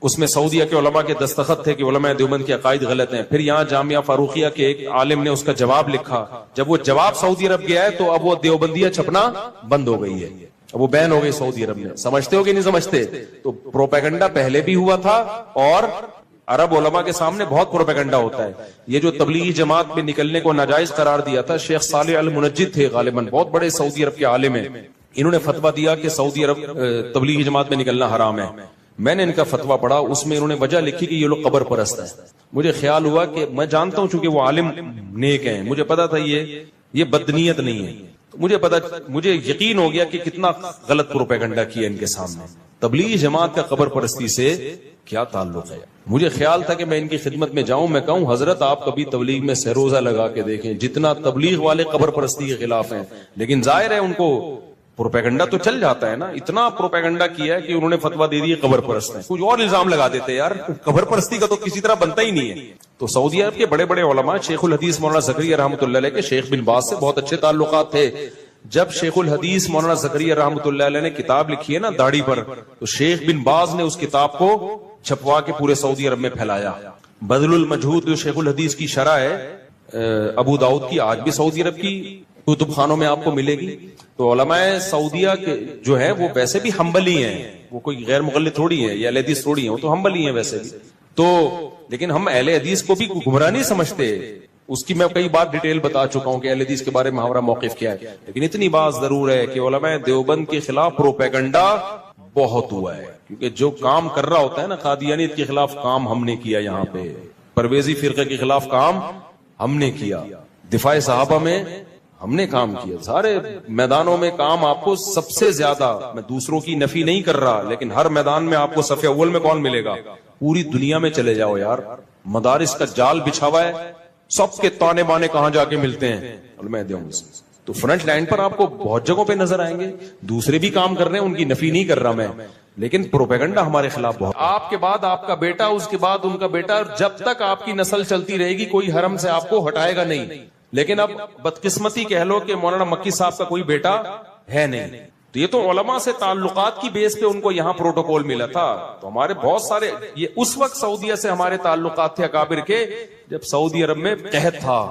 اس میں سعودیہ کے علماء کے دستخط تھے کہ علماء دیوبند کے عقائد غلط ہیں. پھر یہاں جامعہ فاروقیہ کے ایک عالم نے اس کا جواب لکھا. جب وہ جواب سعودی عرب گیا ہے تو اب وہ دیوبندیہ چھپنا بند ہو گئی ہے, اب وہ بین ہو گئی سعودی عرب میں. سمجھتے ہو کہ نہیں سمجھتے؟ تو پروپیگنڈا پہلے بھی ہوا تھا اور عرب علماء کے سامنے بہت پروپیگنڈا ہوتا ہے. یہ جو تبلیغی جماعت میں نکلنے کو ناجائز قرار دیا تھا, شیخ صالح المنجد تھے غالباً, بہت بڑے سعودی عرب کے عالم ہیں. انہوں نے فتویٰ دیا کہ سعودی عرب تبلیغی جماعت میں نکلنا حرام ہے. میں نے ان کا فتویٰ پڑھا, اس میں انہوں نے وجہ لکھی کہ یہ لوگ قبر پرست ہیں. مجھے خیال ہوا کہ میں جانتا ہوں چونکہ وہ عالم نیک ہیں, مجھے پتا تھا یہ بدنیت نہیں ہے. مجھے یقین ہو گیا کہ کتنا غلط پروپیگنڈا کیا ان کے سامنے. تبلیغی جماعت کا قبر پرستی سے کیا تعلق ہے؟ مجھے خیال تھا کہ میں ان کی خدمت میں جاؤں, میں کہوں حضرت آپ کبھی تبلیغ میں سروزہ لگا کے دیکھیں, جتنا تبلیغ والے قبر پرستی کے خلاف ہیں. لیکن ظاہر ہے ان کو پروپیگنڈا تو چل جاتا ہے نا. اتنا پروپیگنڈا کیا ہے کہ انہوں نے فتویٰ دے دی قبر پرست ہیں. کچھ اور الزام لگا دیتے یار, قبر پرستی کا تو کسی طرح بنتا ہی نہیں ہے. تو سعودی عرب کے بڑے بڑے علماء, شیخ الحدیث مولانا زکریا رحمۃ اللہ علیہ کے شیخ بن باز سے بہت اچھے تعلقات تھے. جب شیخ الحدیث مولانا زکریا رحمۃ اللہ علیہ نے کتاب لکھی ہے نا داڑھی پر, تو شیخ بن باز نے اس کتاب کو چھپوا کے پورے سعودی عرب میں پھیلایا. بذل المجہود جو شیخ الحدیث کی شرح ہے ابو داؤد کی, آج بھی سعودی عرب کی کتب خانوں میں آپ کو ملے گی. تو علماء سعودیہ کے جو ہے وہ ویسے بھی حنبلی ہیں, وہ کوئی غیر مقلد تھوڑی ہیں یا اہل حدیث تھوڑی ہیں, وہ تو حنبلی ہیں ویسے بھی. تو لیکن ہم اہل حدیث کو بھی گمراہ نہیں سمجھتے. اس کی میں کئی بار ڈیٹیل بتا چکا ہوں کہ اہل حدیث کے بارے میں ہمارا موقف کیا ہے. لیکن اتنی بات ضرور ہے کہ علماء دیوبند کے خلاف پروپیگنڈا بہت ہوا ہے, کیونکہ جو کام کر رہا ہوتا ہے نا, قادیانیت کے خلاف کام ہم نے کیا, یہاں پہ پرویزی فرقے کے خلاف کام ہم نے کیا, دفاع صحابہ میں ہم نے کام کیا, سارے میدانوں میں کام. آپ کو سب سے زیادہ, میں دوسروں کی نفی نہیں کر رہا, لیکن ہر میدان میں آپ کو صف اول میں کون ملے گا؟ پوری دنیا میں چلے جاؤ یار, مدارس کا جال بچھا ہوا ہے, سب کے تانے بانے کہاں جا کے ملتے ہیں؟ علماء دیوبند. تو فرنٹ لائن پر آپ کو بہت جگہوں پہ نظر آئیں گے, دوسرے بھی کام کر رہے ہیں, ان کی نفی نہیں کر رہا میں, لیکن پروپیگنڈا ہمارے خلاف بہت. آپ کے بعد آپ کا بیٹا, اس کے بعد ان کا بیٹا, جب تک آپ کی نسل چلتی رہے گی کوئی حرم سے آپ کو ہٹائے گا نہیں. لیکن اب بدقسمتی کہہ لو کہ مولانا مکی صاحب کا کوئی بیٹا ہے نہیں. تو یہ تو علماء سے تعلقات کی بیس پہ ان کو یہاں پروٹوکول ملا تھا. تو ہمارے بہت سارے, یہ اس وقت سعودیہ سے ہمارے تعلقات تھے اکابر کے جب سعودی عرب میں قحط تھا,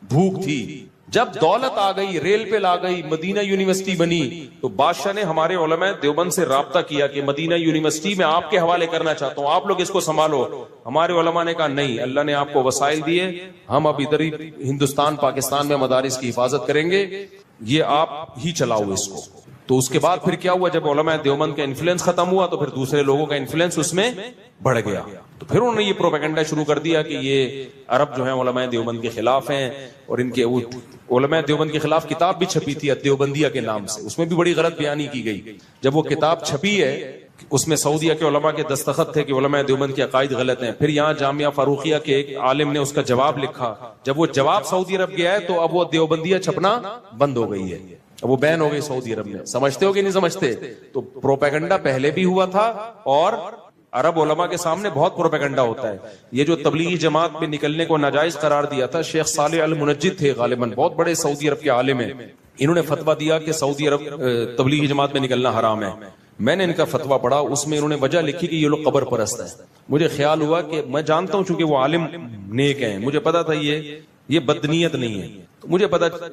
بھوک تھی. جب دولت آ گئی, ریل پہ لا گئی, مدینہ یونیورسٹی بنی, تو بادشاہ نے ہمارے علماء دیوبند سے رابطہ کیا کہ مدینہ یونیورسٹی میں آپ کے حوالے کرنا چاہتا ہوں, آپ لوگ اس کو سنبھالو. ہمارے علماء نے کہا نہیں, اللہ نے آپ کو وسائل دیے, ہم اب ادھر ہی ہندوستان پاکستان میں مدارس کی حفاظت کریں گے, یہ آپ ہی چلاؤ اس کو. تو اس کے بعد پھر کیا ہوا, جب علماء دیوبند کا انفلوئنس ختم ہوا تو پھر دوسرے لوگوں کا انفلوئنس اس میں بڑھ گیا. تو پھر انہوں نے یہ پروپیگنڈا شروع کر دیا کہ یہ عرب جو ہیں علماء دیوبند کے خلاف ہیں, اور ان کے علماء دیوبند کے خلاف کتاب بھی چھپی تھی دیوبندیہ کے نام سے, اس میں بھی بڑی غلط بیانی کی گئی. جب وہ کتاب چھپی ہے اس میں سعودیہ کے علماء کے دستخط تھے کہ علماء دیوبند کے عقائد غلط ہیں. پھر یہاں جامعہ فاروقیہ کے ایک عالم نے اس کا جواب لکھا. جب وہ جواب سعودی عرب گیا ہے تو اب وہ دیوبندیہ چھپنا بند ہو گئی ہے, اب وہ بین ہو گئی سعودی عرب میں. سمجھتے ہو کہ نہیں سمجھتے؟ تو پروپیگنڈا پہلے بھی ہوا تھا اور عرب علماء کے سامنے بہت پروپیگنڈا ہوتا ہے. یہ جو تبلیغی جماعت میں نکلنے کو ناجائز قرار دیا تھا, شیخ صالح المنجد تھے غالباً, بہت بڑے سعودی عرب کے عالم ہیں. انہوں نے فتویٰ دیا کہ سعودی عرب تبلیغی جماعت میں نکلنا حرام ہے. میں نے ان کا فتویٰ پڑھا, اس میں انہوں نے وجہ لکھی کہ یہ لوگ قبر پرست ہیں. مجھے خیال ہوا کہ میں جانتا ہوں چونکہ وہ عالم نیک ہیں, مجھے پتا تھا یہ بدنیت نہیں ہے.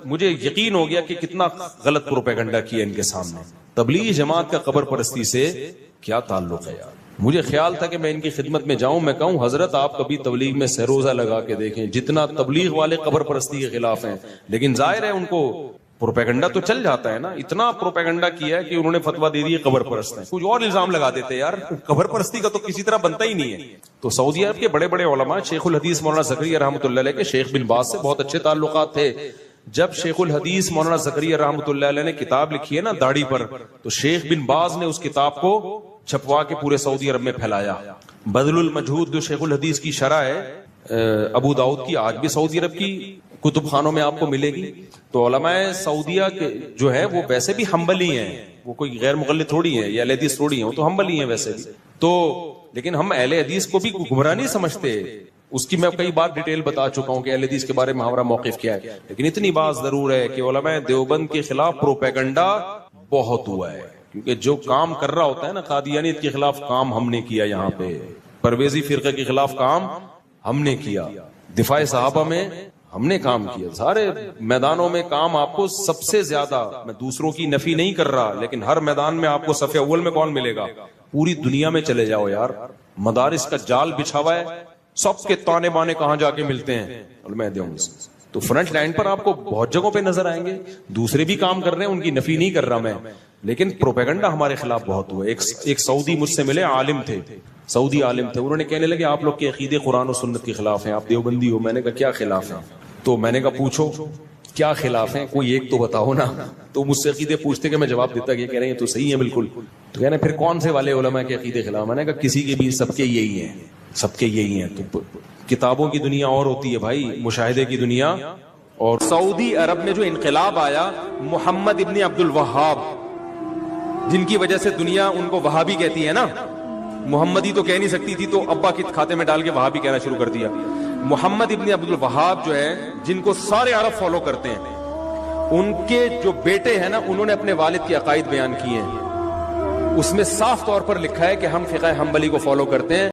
مجھے یقین ہو گیا کہ کتنا غلط پروپیگنڈا کیا ان کے سامنے. تبلیغی جماعت کا قبر پرستی سے کیا تعلق ہے یار؟ مجھے خیال تھا کہ میں ان کی خدمت میں جاؤں, میں کہوں حضرت آپ کبھی تبلیغ میں سروزہ لگا کے دیکھیں, جتنا تبلیغ والے قبر پرستی کے خلاف ہیں. لیکن ظاہر ہے ان کو پروپیگنڈا تو چل جاتا ہے نا. اتنا پروپیگنڈا کیا ہے کہ انہوں نے فتویٰ دے دی قبر پرست ہیں. کچھ اور الزام لگا دیتے یار, قبر پرستی کا تو کسی طرح بنتا ہی نہیں ہے. تو سعودی عرب کے بڑے بڑے علماء, شیخ الحدیث مولانا زکریا رحمۃ اللہ علیہ کے شیخ بن باز سے بہت اچھے تعلقات تھے. جب شیخ الحدیث مولانا زکریا رحمۃ اللہ علیہ نے کتاب لکھی ہے نا داڑھی پر, تو شیخ بن باز نے اس کتاب کو چھپوا کے پورے سعودی عرب میں پھیلایا. بذل المجہود جو شیخ الحدیث کی شرح ہے ابو داؤد کی, آج بھی سعودی عرب کی کتب خانوں میں آپ کو ملے گی. تو علماء سعودیہ کے جو ہے وہ ویسے بھی حنبلی ہیں, وہ کوئی غیر مقلد تھوڑی ہیں یا اہل حدیث تھوڑی ہیں, وہ تو حنبلی ہیں ویسے بھی. تو لیکن ہم اہل حدیث کو بھی گمراہ نہیں سمجھتے. اس کی میں کئی بار ڈیٹیل بتا چکا ہوں کہ اہل حدیث کے بارے میں ہمارا موقف کیا ہے. لیکن اتنی بات ضرور ہے کہ علماء دیوبند کے خلاف پروپیگنڈا بہت ہوا ہے. کیونکہ جو کام کر رہا ہوتا ہے نا قادیانیت کے خلاف کام ہم نے کیا، یہاں پہ پرویزی فرقے کے خلاف کام ہم نے کیا، دفاع صحابہ میں ہم نے کام کیا، سارے میدانوں میں کام آپ کو سب سے زیادہ، میں دوسروں کی نفی نہیں کر رہا، لیکن ہر میدان میں آپ کو صف اول میں کون ملے گا؟ پوری دنیا میں چلے جاؤ یار، مدارس کا جال بچھا ہوا ہے، سب کے تانے بانے کہاں جا کے ملتے ہیں؟ تو فرنٹ لائن پر آپ کو بہت جگہوں پہ نظر آئیں گے، دوسرے بھی کام کر رہے ہیں، ان کی نفی نہیں کر رہا میں، لیکن پروپیگنڈا ہمارے خلاف بہت ہوا ہے۔ ایک سعودی مجھ سے ملے، عالم تھے، سعودی عالم تھے، انہوں نے کہنے لگے آپ لوگ کے عقیدے قرآن و سنت کے خلاف ہیں، آپ دیوبندی ہو۔ میں نے کہا کیا خلاف ہیں؟ تو میں نے کہا پوچھو کیا خلاف ہیں، کوئی ایک تو بتاؤ نا۔ تو مجھ سے عقیدے پوچھتے کہ میں جواب دیتا کہ کہہ رہے ہیں تو صحیح ہے بالکل۔ تو کہہ رہے ہیں پھر کون سے والے علماء کے عقیدے خلاف؟ میں نے کہا کسی کے بھی، سب کے یہی ہیں، سب کے یہی ہیں۔ تو کتابوں کی دنیا اور ہوتی ہے بھائی، مشاہدے کی دنیا۔ اور سعودی عرب میں جو انقلاب آیا، محمد ابن عبد الوہاب، جن کی وجہ سے دنیا ان کو وہابی کہتی ہے نا، محمدی تو کہہ نہیں سکتی تھی تو ابا کے کھاتے میں ڈال کے وہابی کہنا شروع کر دیا۔ محمد ابن عبد الوہاب جو ہے، جن کو سارے عرب فالو کرتے ہیں، ان کے جو بیٹے ہیں نا، انہوں نے اپنے والد کے عقائد بیان کیے ہیں، اس میں صاف طور پر لکھا ہے کہ ہم فقہ حنبلی کو فالو کرتے ہیں۔